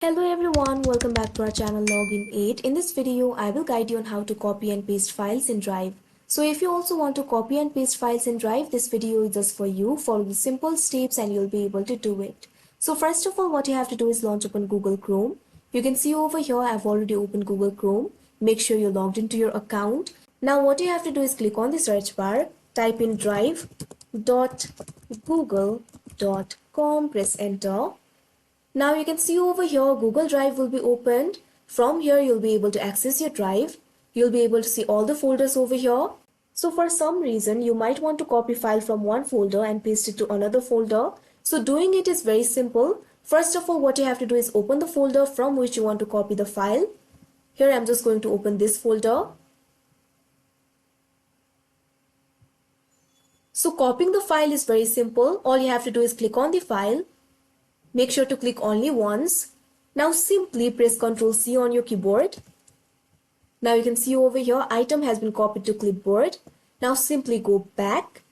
Hello everyone, welcome back to our channel Login 8. In this video, I will guide you on how to copy and paste files in Drive. So if you also want to copy and paste files in Drive, this video is just for you. Follow the simple steps and you'll be able to do it. So first of all, what you have to do is launch open Google Chrome. You can see over here, I've already opened Google Chrome. Make sure you're logged into your account. Now what you have to do is click on the search bar, type in drive.google.com, press enter. Now you can see over here Google Drive will be opened. From here you'll be able to access your Drive. You'll be able to see all the folders over here. So for some reason you might want to copy file from one folder and paste it to another folder. So doing it is very simple. First of all, what you have to do is open the folder from which you want to copy the file. Here I'm just going to open this folder. So copying the file is very simple. All you have to do is click on the file. Make sure to click only once. Now simply press Ctrl C on your keyboard. Now you can see over here item has been copied to clipboard. Now simply go back.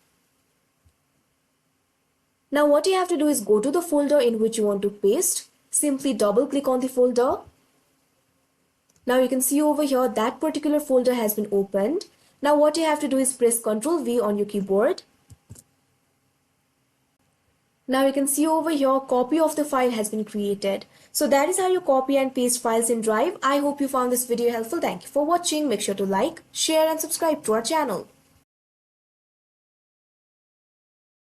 Now what you have to do is go to the folder in which you want to paste. Simply double click on the folder. Now you can see over here that particular folder has been opened. Now what you have to do is press Ctrl V on your keyboard. Now you can see over here copy of the file has been created. So that is how you copy and paste files in Drive. I hope you found this video helpful. Thank you for watching. Make sure to like, share and subscribe to our channel.